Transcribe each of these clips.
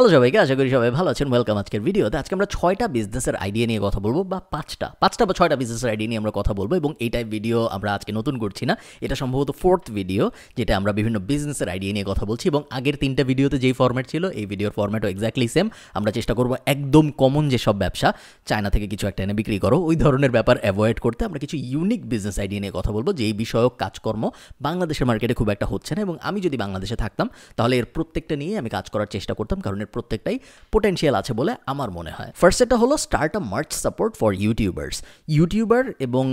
Hello সবাইকে, আশা করি সবাই ভালো আছেন। ওয়েলকাম আজকের ভিডিওতে। আজকে আমরা 6টা বিজনেসের আইডিয়া নিয়ে কথা বলবো, বা 5টা বা 6টা বিজনেসের আইডিয়া নিয়ে আমরা কথা বলবো। এবং এই টাইপ ভিডিও আমরা আজকে নতুন করছি না, এটা সম্ভবত 4th ভিডিও যেটা আমরা বিভিন্ন বিজনেসের আইডিয়া নিয়ে কথা বলছি। এবং আগের 3টা ভিডিওতে যেই ফরম্যাট ছিল, এই ভিডিওর ফরম্যাটও এক্স্যাক্টলি সেম। আমরা চেষ্টা করবো একদম কমন যেসব ব্যবসা, চায়না থেকে কিছু একটা এনে বিক্রি করো, ওই ধরনের ব্যাপার অ্যাভয়েড করতে আমরা কিছু ইউনিক বিজনেস আইডিয়া নিয়ে কথা বলবো, যেই বিষয়ক কাজকর্ম বাংলাদেশের মার্কেটে খুব একটা হচ্ছে না। এবং আমি যদি বাংলাদেশে থাকতাম তাহলে এর প্রত্যেকটা নিয়ে আমি কাজ করার চেষ্টা করতাম, কারণ এর প্রত্যেকটাই পোটেনশিয়াল আছে বলে আমার মনে হয়। ফার্স্ট এটা হলো start a March support for YouTuber এবং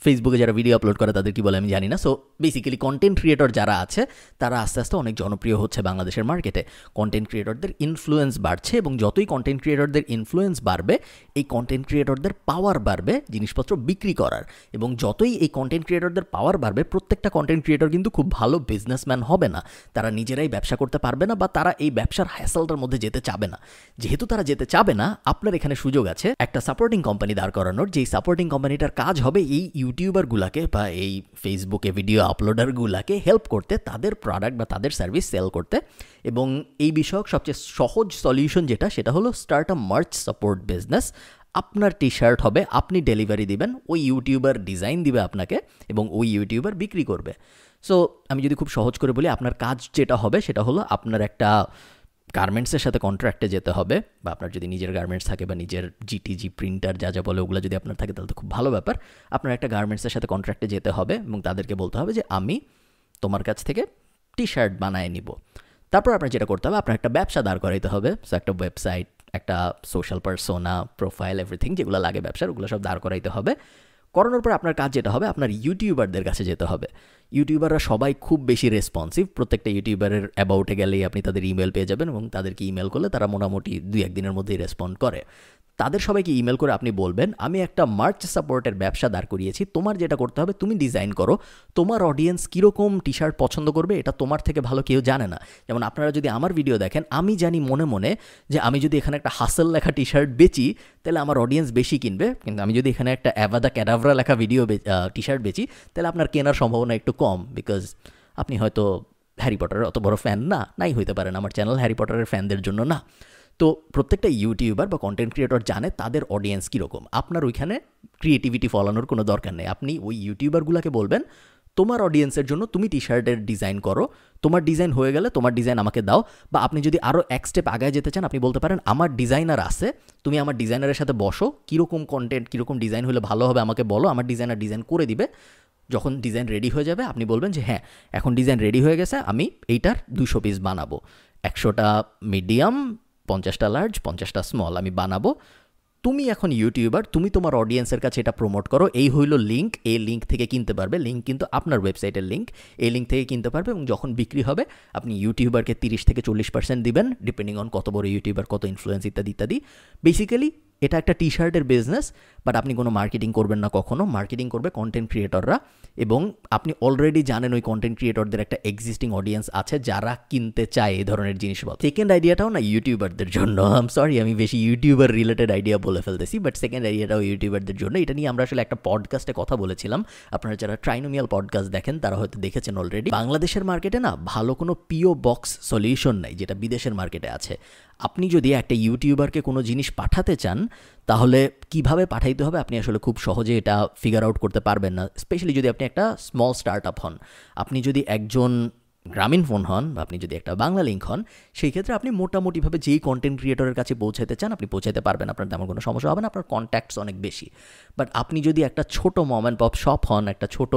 ফেসবুকে যারা ভিডিও আপলোড করে তাদের কি বলে আমি জানি না। সো বেসিক্যালি কন্টেন্ট ক্রিয়েটর যারা আছে তারা আস্তে আস্তে অনেক জনপ্রিয় হচ্ছে বাংলাদেশের মার্কেটে। কন্টেন্ট ক্রিয়েটরদের ইনফ্লুয়েন্স বাড়ছে, এবং যতই কন্টেন্ট ক্রিয়েটরদের ইনফ্লুয়েন্স বাড়বে, এই কন্টেন্ট ক্রিয়েটরদের পাওয়ার বাড়বে জিনিসপত্র বিক্রি করার। এবং যতই এই কন্টেন্ট ক্রিয়েটরদের পাওয়ার বাড়বে, প্রত্যেকটা কন্টেন্ট ক্রিয়েটর কিন্তু খুব ভালো বিজনেসম্যান হবে না। তারা নিজেরাই ব্যবসা করতে পারবে না, বা তারা এই ব্যবসার হ্যাসেলটার মধ্যে যেতে চাবে না। যেহেতু তারা যেতে চাবে না, আপনার এখানে সুযোগ আছে একটা সাপোর্টিং কোম্পানি দাঁড় করানোর, যেই সাপোর্টিং কোম্পানিটার কাজ হবে এই ইউটিউবারগুলোকে বা এই ফেসবুকে ভিডিও আপলোডারগুলোকে হেল্প করতে, তাদের প্রোডাক্ট বা তাদের সার্ভিস সেল করতে। এবং এই বিষয়ক সবচেয়ে সহজ সলিউশন সেটা হলো start a March support business. আপনার টি শার্ট হবে, আপনি ডেলিভারি দিবেন, ওই ইউটিউবার ডিজাইন দিবে আপনাকে, এবং ওই ইউটিউবার বিক্রি করবে। সো আমি যদি খুব সহজ করে বলি, আপনার কাজ যেটা হবে সেটা হলো আপনার একটা গার্মেন্টসের সাথে কন্ট্রাক্টে যেতে হবে, বা আপনার যদি নিজের গার্মেন্টস থাকে বা নিজের জিটিজি প্রিন্টার যা বলে ওগুলো যদি আপনার থাকে তাহলে তো খুব ভালো ব্যাপার। আপনার একটা গার্মেন্টসের সাথে কন্ট্রাক্টে যেতে হবে এবং তাদেরকে বলতে হবে যে আমি তোমার কাছ থেকে টি শার্ট বানায় নিব। তারপর আপনার যেটা করতে হবে, আপনার একটা ব্যবসা দাঁড় করাইতে হবে। সো একটা ওয়েবসাইট, একটা সোশ্যাল পার্সোনা, প্রোফাইল, এভরিথিং যেগুলো লাগে ব্যবসার, ওগুলো সব দাঁড় করাইতে হবে। করানোর পর আপনার কাজ যেটা হবে, আপনার ইউটিউবারদের কাছে যেতে হবে। ইউটিউবাররা সবাই খুব বেশি রেসপন্সিভ। প্রত্যেকটা ইউটিউবারের অ্যাবাউটে গেলেই আপনি তাদের ইমেল পেয়ে যাবেন, এবং তাদেরকে ইমেল করলে তারা মোটামুটি 2-1 দিনের মধ্যেই রেসপন্ড করে। তাদের সবাইকে ইমেল করে আপনি বলবেন, আমি একটা মার্চ সাপোর্টের ব্যবসা দাঁড় করিয়েছি, তোমার যেটা করতে হবে তুমি ডিজাইন করো, তোমার অডিয়েন্স কীরকম টি শার্ট পছন্দ করবে এটা তোমার থেকে ভালো কেউ জানে না। যেমন আপনারা যদি আমার ভিডিও দেখেন, আমি জানি মনে মনে যে আমি যদি এখানে একটা হাসেল লেখা টি শার্ট বেচি তাহলে আমার অডিয়েন্স বেশি কিনবে, কিন্তু আমি যদি এখানে একটা অ্যাভাদা ক্যাডাভরা লেখা টি শার্ট বেচি তাহলে আপনার কেনার সম্ভাবনা একটু কম, বিকজ আপনি হয়তো হ্যারি পটারের অত বড় ফ্যান নাই হইতে পারেন। আমার চ্যানেল হ্যারি পটারের ফ্যানদের জন্য না। তো প্রত্যেকটা ইউটিউবার বা কন্টেন্ট ক্রিয়েটর জানে তাদের অডিয়েন্স কীরকম। আপনার ওইখানে ক্রিয়েটিভিটি ফলানোর কোনো দরকার নেই। আপনি ওই ইউটিউবারগুলোকে বলবেন, তোমার অডিয়েন্সের জন্য তুমি টি শার্টের ডিজাইন করো, তোমার ডিজাইন হয়ে গেলে তোমার ডিজাইন আমাকে দাও। বা আপনি যদি আরও এক স্টেপ আগায় যেতে চান, আপনি বলতে পারেন আমার ডিজাইনার আছে, তুমি আমার ডিজাইনারের সাথে বসো, কীরকম কন্টেন্ট কীরকম ডিজাইন হলে ভালো হবে আমাকে বলো, আমার ডিজাইনার ডিজাইন করে দিবে। যখন ডিজাইন রেডি হয়ে যাবে আপনি বলবেন যে হ্যাঁ এখন ডিজাইন রেডি হয়ে গেছে, আমি এইটার 200 পিস বানাবো, 100টা মিডিয়াম, 50টা লার্জ, 50টা স্মল আমি বানাবো। তুমি এখন ইউটিউবার, তুমি তোমার অডিয়েন্সের কাছে এটা প্রমোট করো, এই হইল লিঙ্ক, এই লিঙ্ক থেকে কিনতে পারবে। লিঙ্ক কিন্তু আপনার ওয়েবসাইটের লিঙ্ক, এই লিঙ্ক থেকে কিনতে পারবে। এবং যখন বিক্রি হবে আপনি ইউটিউবারকে 30-40% দিবেন, ডিপেন্ডিং অন কত বড় ইউটিউবার, কত ইনফ্লুয়েন্স ইত্যাদি ইত্যাদি। বেসিক্যালি এটা একটা টি শার্টের বিজনেস, বাট আপনি কোনো মার্কেটিং করবেন না কখনো। মার্কেটিং করবে কন্টেন্ট ক্রিয়েটররা, এবং আপনি অলরেডি জানেন ওই কন্টেন্ট ক্রিয়েটরদের একটা এক্সিস্টিং অডিয়েন্স আছে যারা কিনতে চায় এই ধরনের জিনিসপত্র। সেকেন্ড আইডিয়াটাও না ইউটিউবারদের জন্য। সরি আমি বেশি ইউটিউবার রিলেটেড আইডিয়া বলে ফেলতেছি, বাট সেকেন্ড আইডিয়াটাও ইউটিউবারদের জন্য। এটা নিয়ে আমরা আসলে একটা পডকাস্টে কথা বলেছিলাম। আপনারা যারা ট্রাইনোমিয়াল পডকাস্ট দেখেন তারা হয়তো দেখেছেন অলরেডি। বাংলাদেশের মার্কেটে না ভালো কোনো পিও বক্স সলিউশন নাই, যেটা বিদেশের মার্কেটে আছে। আপনি যদি একটা ইউটিউবারকে কোনো জিনিস পাঠাতে চান, তাহলে কিভাবে পাঠাইতে হবে আপনি আসলে খুব সহজে এটা ফিগার আউট করতে পারবেন না, স্পেশালি যদি আপনি একটা স্মল স্টার্ট আপ হন। আপনি যদি একজন গ্রামীণ ফোন হন, বা আপনি যদি একটা বাংলা লিঙ্ক হন, সেই ক্ষেত্রে আপনি মোটামুটিভাবে যেই কন্টেন্ট ক্রিয়েটরের কাছে পৌঁছাতে চান আপনি পৌঁছাতে পারবেন, আপনার তেমন কোনো সমস্যা হবে না, আপনার কন্ট্যাক্টস অনেক বেশি। বাট আপনি যদি একটা ছোট মম অ্যান্ড পপ শপ হন, একটা ছোট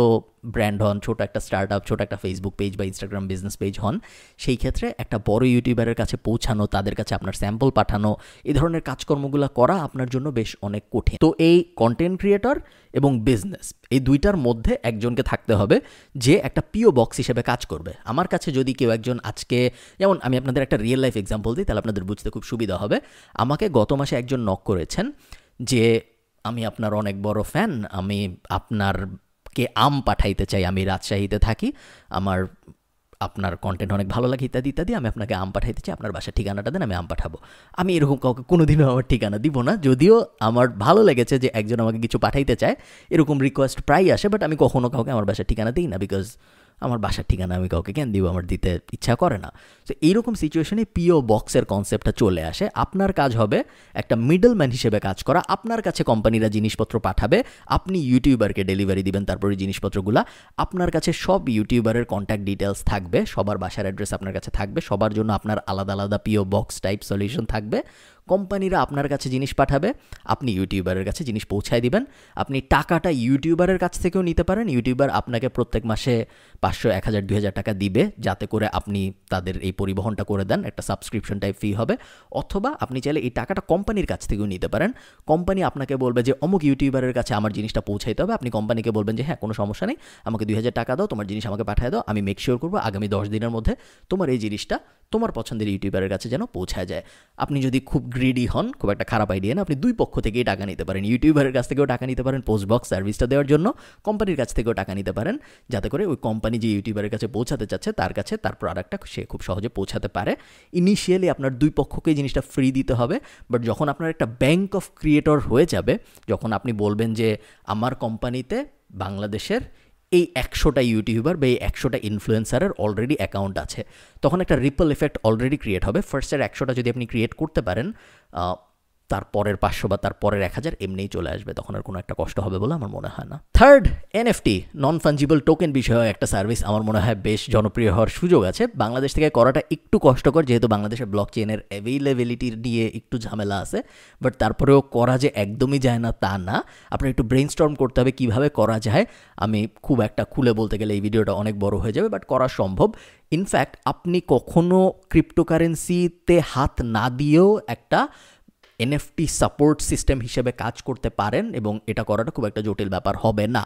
ব্র্যান্ড হন, ছোট একটা স্টার্ট আপ, ছোট একটা ফেসবুক পেজ বা ইনস্টাগ্রাম বিজনেস পেজ হন, সেই ক্ষেত্রে একটা বড় ইউটিউবারের কাছে পৌঁছানো, তাদের কাছে আপনার স্যাম্পল পাঠানো, এই ধরনের কাজকর্মগুলো করা আপনার জন্য বেশ অনেক কঠিন। তো এই কন্টেন্ট ক্রিয়েটর এবং বিজনেস, এই দুইটার মধ্যে একজনকে থাকতে হবে যে একটা পিও বক্স হিসেবে কাজ করবে। আমার কাছে যদি কেউ একজন আজকে, যেমন আমি আপনাদের একটা রিয়েল লাইফ এক্সাম্পল দিই তাহলে আপনাদের বুঝতে খুব সুবিধা হবে। আমাকে গত মাসে একজন নক করেছেন যে আমি আপনার অনেক বড় ফ্যান, আমি আপনারকে আম পাঠাইতে চাই, আমি রাজশাহীতে থাকি, আপনার কন্টেন্ট অনেক ভালো লাগে ইত্যাদি ইত্যাদি, আমি আপনাকে আম পাঠাইতে চাই, আপনার বাসার ঠিকানাটা দেন, আমি আম পাঠাবো। আমি এরকম কাউকে কোনোদিনও আমার ঠিকানা দিব না, যদিও আমার ভালো লেগেছে যে একজন আমাকে কিছু পাঠাইতে চায়, এরকম রিকোয়েস্ট প্রায়ই আসে, বাট আমি কখনো কাউকে আমার বাসার ঠিকানা দিই না, বিকজ আমার বাসার ঠিকানা আমি কাউকে কেন দিব, আমার দিতে ইচ্ছা করে না। তো এইরকম সিচুয়েশনে পিও বক্সের কনসেপ্টটা চলে আসে। আপনার কাজ হবে একটা মিডলম্যান হিসেবে কাজ করা। আপনার কাছে কোম্পানিরা জিনিসপত্র পাঠাবে, আপনি ইউটিউবারকে ডেলিভারি দিবেন তারপরে জিনিসপত্রগুলো। আপনার কাছে সব ইউটিউবারের কন্ট্যাক্ট ডিটেলস থাকবে, সবার বাসার অ্যাড্রেস আপনার কাছে থাকবে, সবার জন্য আপনার আলাদা আলাদা পিও বক্স টাইপ সলিউশন থাকবে। কোম্পানিরা আপনার কাছে জিনিস পাঠাবে, আপনি ইউটিউবারের কাছে জিনিস পৌঁছায় দিবেন। আপনি টাকাটা ইউটিউবারের কাছ থেকেও নিতে পারেন, ইউটিউবার আপনাকে প্রত্যেক মাসে 500, 1000, 2000 টাকা দিবে যাতে করে আপনি তাদের এই পরিবহনটা করে দেন, একটা সাবস্ক্রিপশন টাইপ ফি হবে। অথবা আপনি চাইলে এই টাকাটা কোম্পানির কাছ থেকেও নিতে পারেন। কোম্পানি আপনাকে বলবে যে অমুক ইউটিউবারের কাছে আমার জিনিসটা পৌঁছাইতে হবে, আপনি কোম্পানিকে বলবেন যে হ্যাঁ কোনো সমস্যা নেই, আমাকে 2000 টাকা দাও, তোমার জিনিস আমাকে পাঠিয়ে দাও, আমি মেক শিওর করবো আগামী 10 দিনের মধ্যে তোমার এই জিনিসটা তোমার পছন্দের ইউটিউবারের কাছে যেন পৌঁছায় যায়। আপনি যদি খুব গ্রিডি হন, খুব একটা খারাপ আইডিয়া না, আপনি দুই পক্ষ থেকেই টাকা নিতে পারেন। ইউটিউবারের কাছ থেকেও টাকা নিতে পারেন পোস্ট বক্স সার্ভিসটা দেওয়ার জন্য, কোম্পানির কাছ থেকেও টাকা নিতে পারেন যাতে করে ওই কোম্পানি যে ইউটিউবারের কাছে পৌঁছাতে চাচ্ছে তার কাছে তার প্রোডাক্টটা সে খুব সহজে পৌঁছাতে পারে। ইনিশিয়ালি আপনার দুই পক্ষকেই জিনিসটা ফ্রি দিতে হবে, বাট যখন আপনার একটা ব্যাংক অফ ক্রিয়েটর হয়ে যাবে, যখন আপনি বলবেন যে আমার কোম্পানিতে বাংলাদেশের এই 100টা ইউটিউবার বা এই 100টা ইনফ্লুয়েন্সারের অলরেডি অ্যাকাউন্ট আছে, তখন একটা রিপল এফেক্ট অলরেডি ক্রিয়েট হবে। ফার্স্টের 100টা যদি আপনি ক্রিয়েট করতে পারেন, তারপরের 500 বা তারপরের 1000 এমনিই চলে আসবে, তখন আর কোনো একটা কষ্ট হবে বলে আমার মনে হয় না। Third, NFT non fungible token বিষয়ে একটা সার্ভিস আমার মনে হয় বেশ জনপ্রিয় হওয়ার সুযোগ আছে। বাংলাদেশ থেকে করাটা একটু কষ্টকর, যেহেতু বাংলাদেশের ব্লক চেইনের অ্যাভেইলেবিলিটির নিয়ে একটু ঝামেলা আছে, বাট তারপরেও করা যে একদমই যায় না তা না। আপনার একটু ব্রেইনস্টর্ম করতে হবে কীভাবে করা যায়। আমি খুব একটা খুলে বলতে গেলে এই ভিডিওটা অনেক বড় হয়ে যাবে, বাট করা সম্ভব। ইনফ্যাক্ট আপনি কখনো ক্রিপ্টোকারেন্সিতে হাত না দিয়েও একটা এনএফটি সাপোর্ট সিস্টেম হিসেবে কাজ করতে পারেন এবং এটা করাটা খুব একটা জটিল ব্যাপার হবে না।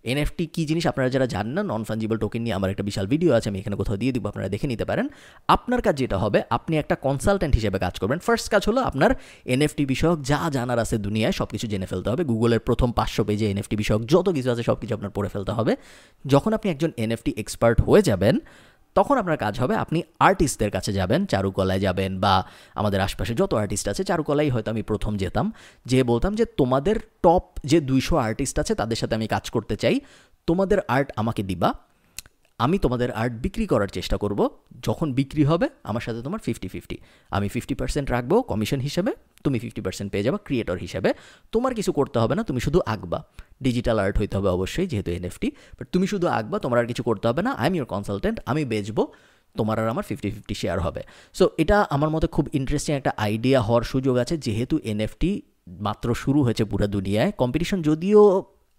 এনএফটি কী জিনিস আপনারা যারা জানেন না, নন ফাঞ্জিবল টোকেন নিয়ে আমার একটা বিশাল ভিডিও আছে, আমি এখানে কোথাও দিয়ে দিব, আপনারা দেখে নিতে পারেন। আপনার কাজ যেটা হবে, আপনি একটা কনসালটেন্ট হিসেবে কাজ করবেন। ফার্স্ট কাজ হলো আপনার এনএফটি বিষয়ক যা জানার আছে দুনিয়ায় সব কিছু জেনে ফেলতে হবে। গুগলের প্রথম 500 পেজে এনএফটি বিষয়ক যত কিছু আছে সব কিছু আপনার পড়ে ফেলতে হবে। যখন আপনি একজন এনএফটি এক্সপার্ট হয়ে যাবেন, তখন আপনার কাজ হবে আপনি আর্টিস্টদের কাছে যাবেন, চারুকলায় যাবেন বা আমাদের আশপাশে যত আর্টিস্ট আছে, চারুকলায় হয়তো আমি প্রথম যেতাম, যে বলতাম যে তোমাদের টপ যে 200 আর্টিস্ট আছে তাদের সাথে আমি কাজ করতে চাই, তোমাদের আর্ট আমাকে দিবা, আমি তোমাদের আর্ট বিক্রি করার চেষ্টা করব, যখন বিক্রি হবে আমার সাথে তোমার 50-50, আমি 50% রাখবো কমিশন হিসেবে, তুমি 50% পেয়ে যাবা ক্রিয়েটর হিসেবে। তোমার কিছু করতে হবে না, তুমি শুধু আঁকবা, ডিজিটাল আর্ট হইতে হবে অবশ্যই যেহেতু এনএফটি, বাট তুমি শুধু আঁকবা, তোমার আর কিছু করতে হবে না, আই এম ইউর কনসালটেন্ট, আমি বেচবো, তোমার আর আমার 50-50 শেয়ার হবে। সো এটা আমার মতে খুব ইন্টারেস্টিং একটা আইডিয়া হওয়ার সুযোগ আছে, যেহেতু এনএফটি মাত্র শুরু হয়েছে পুরো দুনিয়ায়। কম্পিটিশন যদিও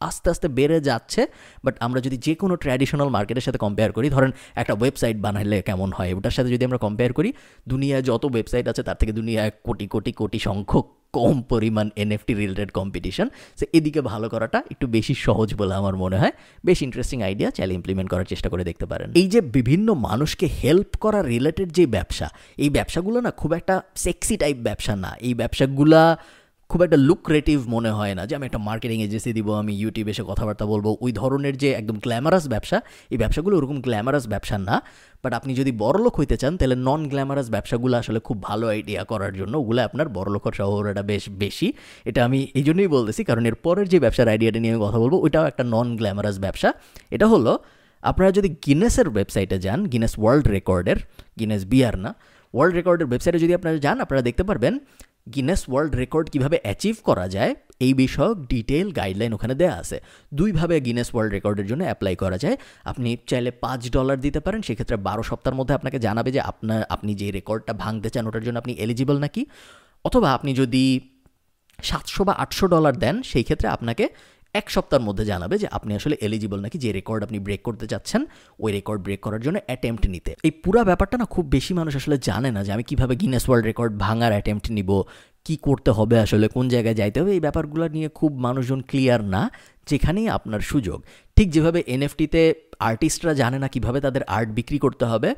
আস্তে আস্তে বেড়ে যাচ্ছে, বাট আমরা যদি যে কোনো ট্র্যাডিশনাল মার্কেটের সাথে কম্পেয়ার করি, ধরেন একটা ওয়েবসাইট বানাইলে কেমন হয়, ওটার সাথে যদি আমরা কম্পেয়ার করি, দুনিয়ায় যত ওয়েবসাইট আছে তার থেকে দুনিয়ায় কোটি কোটি কোটি সংখ্যক কম পরিমাণ এনএফটি রিলেটেড কম্পিটিশন। সো এদিকে ভালো করাটা একটু বেশি সহজ বলে আমার মনে হয়। বেশ ইন্টারেস্টিং আইডিয়া, চাইলে ইমপ্লিমেন্ট করার চেষ্টা করে দেখতে পারেন। এই যে বিভিন্ন মানুষকে হেল্প করা রিলেটেড যে ব্যবসা, এই ব্যবসাগুলো না খুব একটা সেক্সি টাইপ ব্যবসা না। এই ব্যবসাগুলা খুব একটা লুক্রেটিভ মনে হয় না, যে আমি একটা মার্কেটিং এজেন্সি দিব, আমি ইউটিউবে এসে কথাবার্তা বলবো, ওই ধরনের যে একদম গ্ল্যামারাস ব্যবসা, এই ব্যবসাগুলো ওরকম গ্ল্যামারাস ব্যবসা না। বাট আপনি যদি বড়লোক হইতে চান, তাহলে নন গ্ল্যামারাস ব্যবসাগুলো আসলে খুব ভালো আইডিয়া করার জন্য, ওগুলো আপনার বড়লোক হওয়ার সম্ভাবনাটা বেশ বেশি। এটা আমি এই জন্যই বলতেছি, কারণ এর পরের যে ব্যবসার আইডিয়াটা নিয়ে আমি কথা বলবো, ওইটাও একটা নন গ্ল্যামারাস ব্যবসা। এটা হলো, আপনারা যদি গিনেসের ওয়েবসাইটে যান, গিনেস ওয়ার্ল্ড রেকর্ডের, গিনেস বিআর না, ওয়ার্ল্ড রেকর্ডের ওয়েবসাইটে যদি আপনারা যান, আপনারা দেখতে পারবেন গিনেস ওয়ার্ল্ড রেকর্ড কীভাবে অ্যাচিভ করা যায় এই বিষয়ক ডিটেল গাইডলাইন ওখানে দেওয়া আছে। দুইভাবে গিনেস ওয়ার্ল্ড রেকর্ডের জন্য অ্যাপ্লাই করা যায়। আপনি চাইলে $5 দিতে পারেন, সেক্ষেত্রে 12 সপ্তাহের মধ্যে আপনাকে জানাবে যে আপনি যে রেকর্ডটা ভাঙতে চান ওটার জন্য আপনি এলিজিবল নাকি। অথবা আপনি যদি $700 বা $800 দেন, সেই ক্ষেত্রে আপনাকে 1 সপ্তাহের মধ্যে জানাবে যে আপনি আসলে এলিজিবল নাকি, যে রেকর্ড আপনি ব্রেক করতে চাচ্ছেন ওই রেকর্ড ব্রেক করার জন্য অ্যাটেম্প্ট নিতে। এই পুরো ব্যাপারটা না খুব বেশি মানুষ আসলে জানে না, যে আমি কীভাবে গিনেস ওয়ার্ল্ড রেকর্ড ভাঙার অ্যাটেম্প্ট নিব, কি করতে হবে, আসলে কোন জায়গায় যাইতে হবে, এই ব্যাপারগুলো নিয়ে খুব মানুষজন ক্লিয়ার না, যেখানেই আপনার সুযোগ। ঠিক যেভাবে এনএফটিতে আর্টিস্টরা জানে না কীভাবে তাদের আর্ট বিক্রি করতে হবে,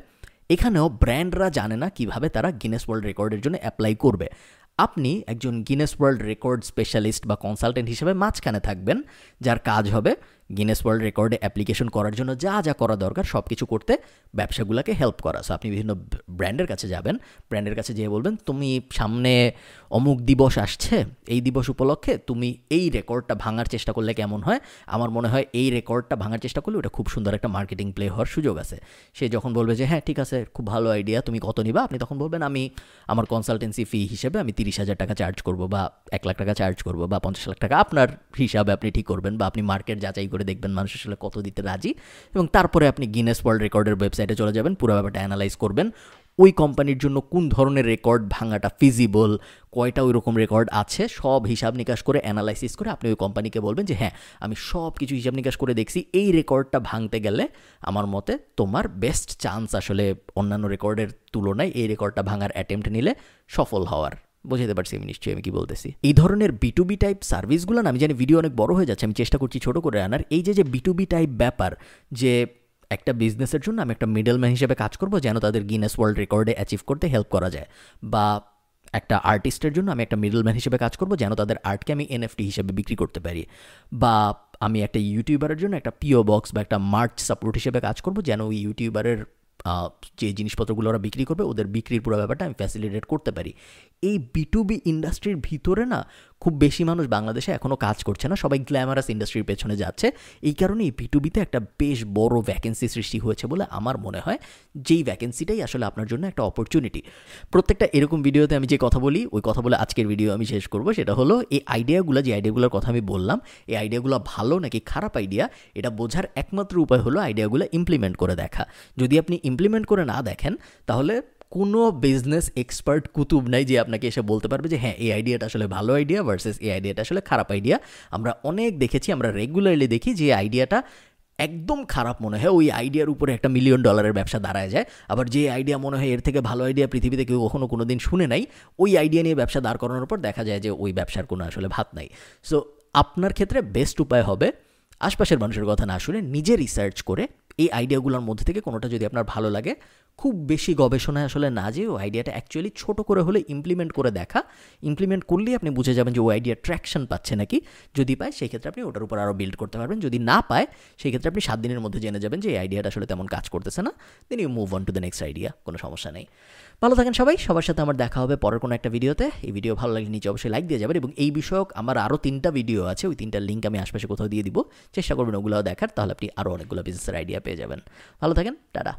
এখানেও ব্র্যান্ডরা জানে না কীভাবে তারা গিনেস ওয়ার্ল্ড রেকর্ডের জন্য অ্যাপ্লাই করবে। আপনি একজন গিনেস ওয়ার্ল্ড রেকর্ড স্পেশালিস্ট বা কনসালটেন্ট হিসেবে মাঝখানে থাকবেন, যার কাজ হবে গিনেস ওয়ার্ল্ড রেকর্ডে অ্যাপ্লিকেশন করার জন্য যা যা করা দরকার সব কিছু করতে ব্যবসাগুলোকে হেল্প করা। সো আপনি বিভিন্ন ব্র্যান্ডের কাছে যাবেন, ব্র্যান্ডের কাছে যেয়ে বলবেন তুমি সামনে অমুক দিবস আসছে, এই দিবস উপলক্ষে তুমি এই রেকর্ডটা ভাঙার চেষ্টা করলে কেমন হয়, আমার মনে হয় এই রেকর্ডটা ভাঙার চেষ্টা করলে ওটা খুব সুন্দর একটা মার্কেটিং প্লে হওয়ার সুযোগ আছে। সে যখন বলবে যে হ্যাঁ ঠিক আছে, খুব ভালো আইডিয়া, তুমি কত নিবা, আপনি তখন বলবেন আমি আমার কনসালটেন্সি ফি হিসেবে আমি 30,000 টাকা চার্জ করবো, বা 1 লাখ টাকা চার্জ করবো, বা 50 লাখ টাকা, আপনার হিসাবে আপনি ঠিক করবেন, বা আপনি মার্কেট যাচাই করে দেখবেন মানুষ আসলে কত দিতে রাজি, এবং তারপরে আপনি গিনেস ওয়ার্ল্ড রেকর্ডের ওয়েবসাইটে চলে যাবেন, পুরো ব্যাপারটা অ্যানালাইজ করবেন ওই কোম্পানির জন্য কোন ধরনের রেকর্ড ভাঙাটা ফিজিবল, কয়টা ওই রকম রেকর্ড আছে, সব হিসাব নিকাশ করে অ্যানালাইসিস করে আপনি ওই কোম্পানিকে বলবেন যে হ্যাঁ আমি সব কিছু হিসাব নিকাশ করে দেখছি, এই রেকর্ডটা ভাঙতে গেলে আমার মতে তোমার বেস্ট চান্স আসলে অন্যান্য রেকর্ডের তুলনায় এই রেকর্ডটা ভাঙার অ্যাটেম্প্ট নিলে সফল হওয়ার। বুঝতে পারছি আমি নিশ্চয়ই আমি কি বলতেছি। এই ধরনের B2B টাইপ সার্ভিসগুলো না, আমি জানি ভিডিও অনেক বড় হয়ে যাচ্ছে, আমি চেষ্টা করছি ছোটো করে আনার। এই যে B2B টাইপ ব্যাপার, যে একটা বিজনেসের জন্য আমি একটা মিডলম্যান হিসেবে কাজ করব যেন তাদের গিনেস ওয়ার্ল্ড রেকর্ডে অ্যাচিভ করতে হেল্প করা যায়, বা একটা আর্টিস্টের জন্য আমি একটা মিডলম্যান হিসেবে কাজ করব যেন তাদের আর্টকে আমি NFT হিসেবে বিক্রি করতে পারি, বা আমি একটা ইউটিউবারের জন্য একটা PO বক্স বা একটা মার্চ সাপোর্ট হিসেবে কাজ করব যেন ওই ইউটিউবারের যে জিনিসপত্রগুলো ওরা বিক্রি করবে ওদের বিক্রির পুরো ব্যাপারটা আমি ফ্যাসিলিটেট করতে পারি। এই B2B ইন্ডাস্ট্রির ভিতরে না খুব বেশি মানুষ বাংলাদেশে এখনও কাজ করছে না, সবাই গ্ল্যামারাস ইন্ডাস্ট্রির পেছনে যাচ্ছে। এই কারণে এই B2Bতে একটা বেশ বড় ভ্যাকেন্সি সৃষ্টি হয়েছে বলে আমার মনে হয়, যেই ভ্যাকেন্সিটাই আসলে আপনার জন্য একটা অপরচুনিটি। প্রত্যেকটা এরকম ভিডিওতে আমি যে কথা বলি ওই কথা বলে আজকের ভিডিও আমি শেষ করব, সেটা হলো এই আইডিয়াগুলো, যে আইডিয়াগুলোর কথা আমি বললাম, এই আইডিয়াগুলো ভালো নাকি খারাপ আইডিয়া এটা বোঝার একমাত্র উপায় হলো আইডিয়াগুলো ইমপ্লিমেন্ট করে দেখা। যদি আপনি ইমপ্লিমেন্ট করে না দেখেন তাহলে কোনো বিজনেস এক্সপার্ট কুতুব নাই যে আপনাকে এসে বলতে পারবে যে হ্যাঁ এই আইডিয়াটা আসলে ভালো আইডিয়া ভার্সেস এই আইডিয়াটা আসলে খারাপ আইডিয়া। আমরা অনেক দেখেছি, আমরা রেগুলারলি দেখি যে আইডিয়াটা একদম খারাপ মনে হয় ওই আইডিয়ার উপরে একটা $1 মিলিয়ন ব্যবসা দাঁড়ায় যায়, আবার যে আইডিয়া মনে হয় এর থেকে ভালো আইডিয়া পৃথিবীতে কেউ কখনো কোনো দিন শুনে নাই, ওই আইডিয়া নিয়ে ব্যবসা দাঁড় করানোর পর দেখা যায় যে ওই ব্যবসার কোনো আসলে ভাত নাই। সো আপনার ক্ষেত্রে বেস্ট উপায় হবে আশপাশের মানুষের কথা না শুনে নিজে রিসার্চ করে এই আইডিয়াগুলোর মধ্যে থেকে কোনোটা যদি আপনার ভালো লাগে, খুব বেশি গবেষণায় আসলে না যেয়ে ওই আইডিয়াটা অ্যাকচুয়ালি ছোটো করে হলে ইমপ্লিমেন্ট করে দেখা। ইমপ্লিমেন্ট করলেই আপনি বুঝে যাবেন যে ওই আইডিয়া ট্র্যাকশন পাচ্ছে নাকি। যদি পায় সেই ক্ষেত্রে আপনি ওটার উপর আরও বিল্ড করতে পারবেন, যদি না পায় সেই ক্ষেত্রে আপনি 7 দিনের মধ্যে জেনে যাবেন যে এই আইডিয়াটা আসলে তেমন কাজ করতেছে না, then you move on to the next idea, কোনো সমস্যা নেই। ভালো থাকেন সবাই, সবার সাথে আমার দেখা হবে পরের কোনো একটা ভিডিওতে। এই ভিডিও ভালো লাগলে নিচে অবশ্যই লাইক দিয়ে যাবেন, এবং এই বিষয়ক আমার আরও 3টা ভিডিও আছে, ওই 3টার লিঙ্ক আমি আশপাশে কোথাও দিয়ে দিব, চেষ্টা করবেন ওগুলোও দেখার, তাহলে আপনি আরও অনেকগুলো বিজনেসের আইডিয়া পেয়ে যাবেন। ভালো থাকেন, টাটা।